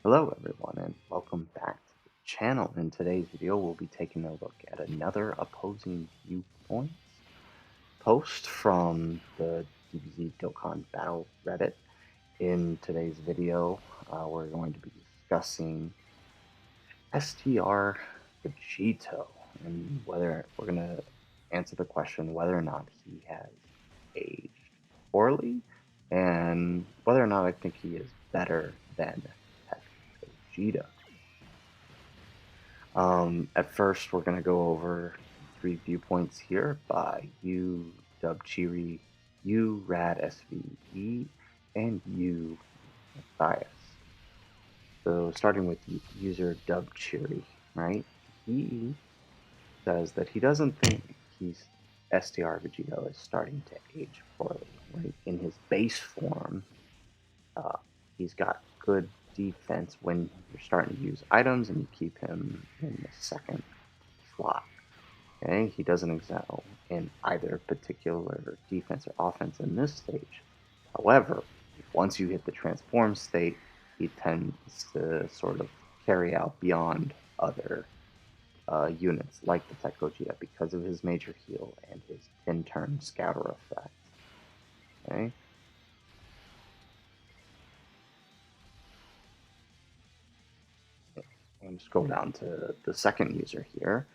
Hello everyone and welcome back to the channel. In today's video we'll be taking a look at another opposing viewpoints post from the DBZ Dokkan Battle Reddit. In today's video we're going to be discussing STR Vegito and whether we're going to answer the question whether or not he has aged poorly and whether or not I think he is better than Teq Gogeta. At first, we're going to go over three viewpoints here by U Dubchiri, U Rad SVE, and U Matthias. So, starting with user Dubchiri, right? He says that he doesn't think STR Vegito is starting to age poorly. Right? In his base form, he's got good defense when you're starting to use items and you keep him in the second slot. Okay, he doesn't excel in either particular defense or offense in this stage. However, once you hit the transform state, he tends to sort of carry out beyond other units like the Teq Gogeta because of his major heal and his 10-turn scouter effect. Okay. And scroll down to the second user here.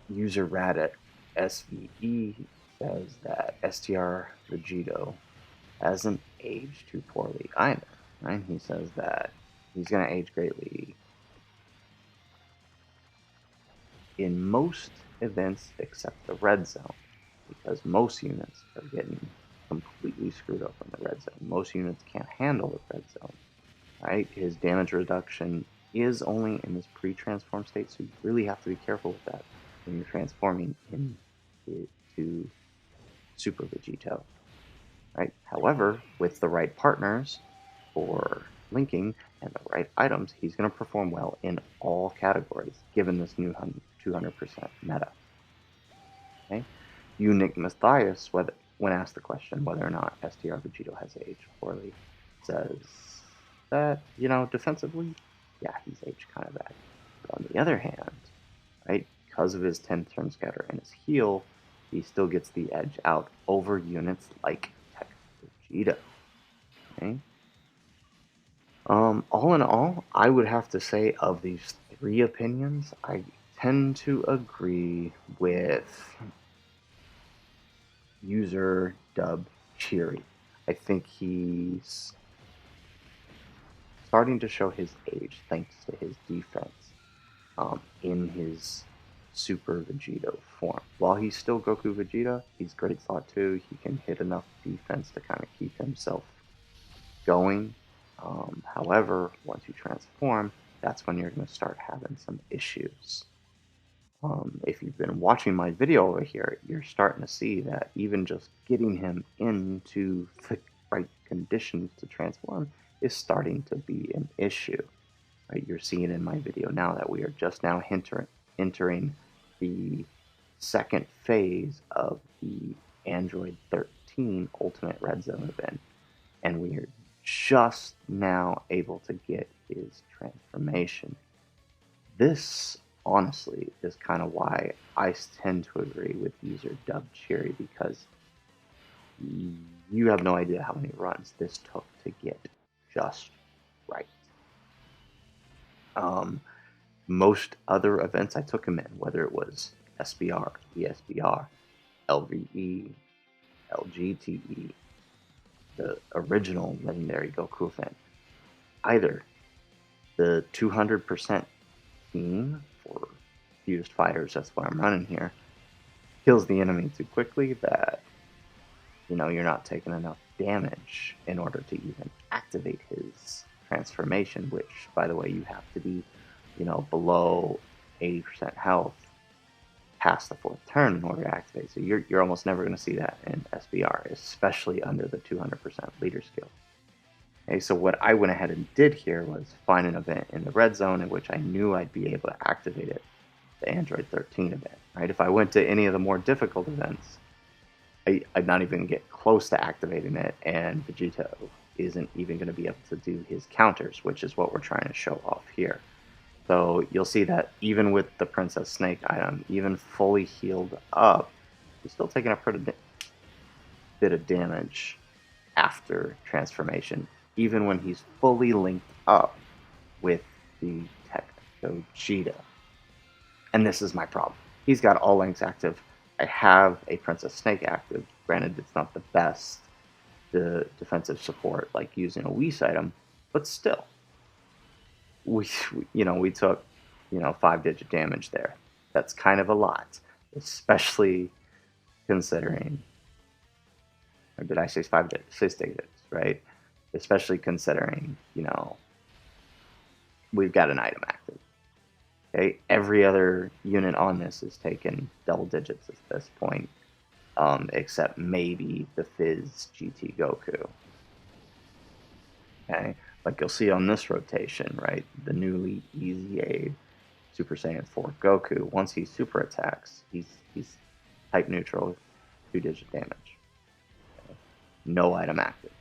User Rad SVE says that STR Vegito hasn't aged too poorly either. Right? He says that he's going to age greatly in most events except the red zone, because most units are getting completely screwed up in the red zone. Most units can't handle the red zone. Right? His damage reduction is only in his pre-transform state, so you really have to be careful with that when you're transforming into Super Vegito. Right? However, with the right partners for linking and the right items, he's going to perform well in all categories, given this new 200% meta. Okay? Nick Matthias, when asked the question whether or not STR Vegito has aged poorly, says that, defensively, yeah, he's aged kind of bad. But on the other hand, right, because of his 10-turn scatter and his heal, he still gets the edge out over units like Teq Gogeta. Okay? All in all, I would have to say of these three opinions, I tend to agree with user Dub Cheery. I think he's starting to show his age thanks to his defense in his Super Vegito form. While he's still Goku Vegeta, he's great slot 2. He can hit enough defense to kind of keep himself going. However, once you transform, that's when you're going to start having some issues. If you've been watching my video over here, you're starting to see that even just getting him into the right conditions to transform is starting to be an issue. Right? You're seeing in my video now that we are just now entering the second phase of the Android 13 Ultimate Red Zone event, and we are just now able to get his transformation. This, honestly, is kind of why I tend to agree with user Dub Cherry, because you have no idea how many runs this took to get just right. Most other events I took him in, whether it was SBR, ESBR, LVE, LGTE, the original Legendary Goku event, either the 200% team for fused fighters, that's what I'm running here, kills the enemy too quickly that, you're not taking enough damage in order to even activate his transformation, which, by the way, you have to be, below 80% health past the 4th turn in order to activate. So you're almost never going to see that in SBR, especially under the 200% leader skill. Okay, so what I went ahead and did here was find an event in the red zone in which I knew I'd be able to activate it, the Android 13 event. Right? If I went to any of the more difficult events, I'd not even get close to activating it, and Vegito isn't even going to be able to do his counters, which is what we're trying to show off here. So you'll see that even with the Princess Snake item, even fully healed up, he's still taking a pretty bit of damage after transformation, even when he's fully linked up with the Teq Gogeta. And this is my problem. He's got all links active. I have a Princess Snake active. Granted, it's not the best the defensive support like using a Whis item, but still, we took 5-digit damage there. That's kind of a lot, especially considering, or did I say 5 digits? 6 digits, right? Especially considering we've got an item active. Okay, every other unit on this is taking double digits at this point, except maybe the Fizz GT Goku. Okay, like you'll see on this rotation, right? The newly EZA Super Saiyan 4 Goku. Once he super attacks, he's type neutral, 2-digit damage. Okay? No item active.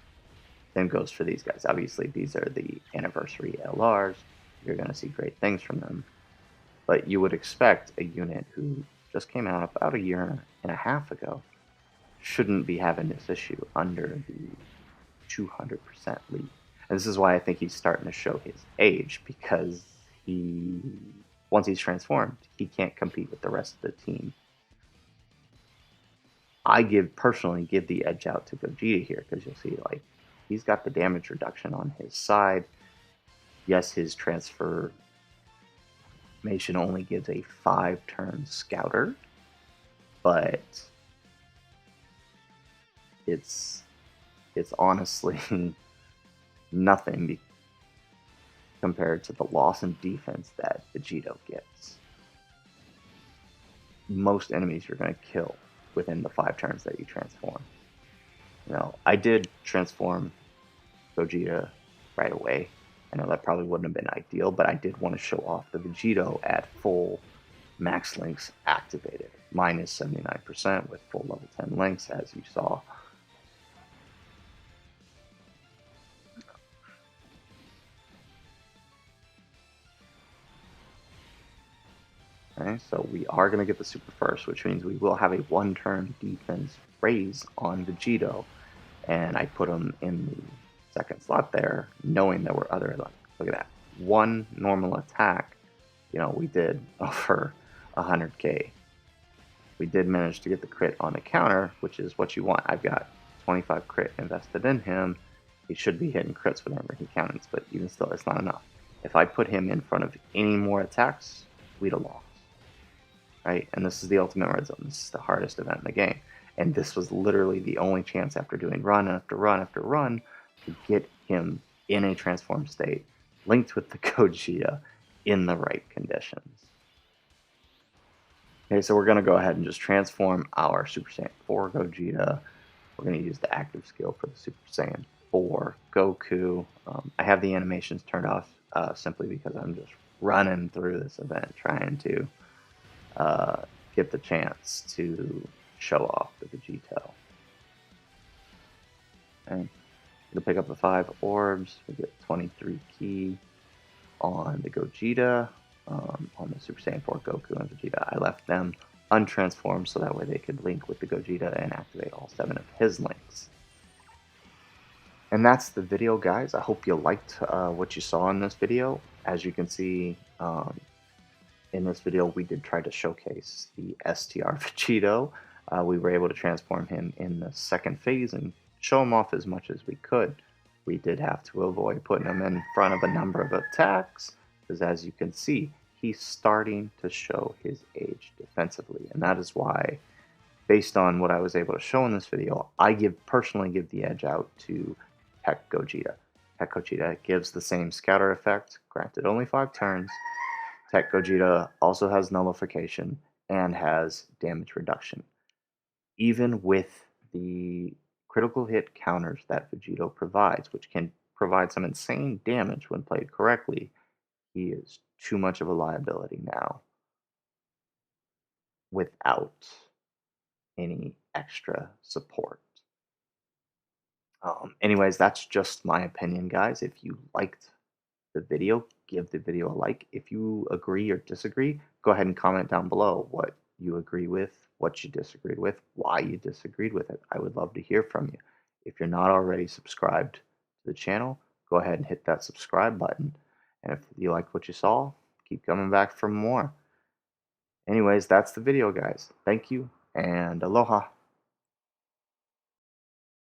Same goes for these guys. Obviously, these are the anniversary LRs. You're going to see great things from them. But you would expect a unit who just came out about a year and a half ago shouldn't be having this issue under the 200% lead. And this is why I think he's starting to show his age, because once he's transformed, he can't compete with the rest of the team. I personally give the edge out to Gogeta here, because you'll see he's got the damage reduction on his side. Yes, his transformation only gives a 5-turn scouter, but it's honestly nothing compared to the loss in defense that Vegito gets. Most enemies you're going to kill within the 5 turns that you transform. I did transform Gogeta right away. I know that probably wouldn't have been ideal, but I did want to show off the Vegito at full max links activated. Mine is 79% with full level 10 links, as you saw. Okay, so we are going to get the super first, which means we will have a 1-turn defense raise on Vegito, and I put him in the 2nd slot there, knowing there were other, look at that, 1 normal attack, we did over 100k. We did manage to get the crit on the counter, which is what you want. I've got 25 crit invested in him. He should be hitting crits whenever he counters, but even still, it's not enough. If I put him in front of any more attacks, we'd have lost. Right? And this is the ultimate red zone. This is the hardest event in the game. And this was literally the only chance after doing run after run after run to get him in a transformed state, linked with the Gogeta in the right conditions. Okay, so we're going to go ahead and just transform our Super Saiyan 4 Gogeta. We're going to use the active skill for the Super Saiyan 4 Goku. I have the animations turned off simply because I'm just running through this event trying to get the chance to show off the Vegito. Okay. To pick up the 5 orbs, we get 23 ki on the Gogeta, on the Super Saiyan 4 Goku and Vegeta. I left them untransformed so that way they could link with the Gogeta and activate all 7 of his links. And that's the video, guys. I hope you liked what you saw in this video. As you can see, in this video, we did try to showcase the STR Vegito. We were able to transform him in the 2nd phase and show him off as much as we could. We did have to avoid putting him in front of a number of attacks, because as you can see, he's starting to show his age defensively. And that is why, based on what I was able to show in this video, I personally give the edge out to Teq Gogeta. Teq Gogeta gives the same scouter effect, granted only 5 turns. Teq Gogeta also has nullification and has damage reduction. Even with the critical hit counters that Vegito provides, which can provide some insane damage when played correctly, he is too much of a liability now without any extra support. Anyways, that's just my opinion, guys. If you liked the video, give the video a like. If you agree or disagree, go ahead and comment down below what you agree with, what you disagreed with, why you disagreed with it. I would love to hear from you. If you're not already subscribed to the channel, go ahead and hit that subscribe button. And if you like what you saw, keep coming back for more. Anyways, that's the video, guys. Thank you, and aloha.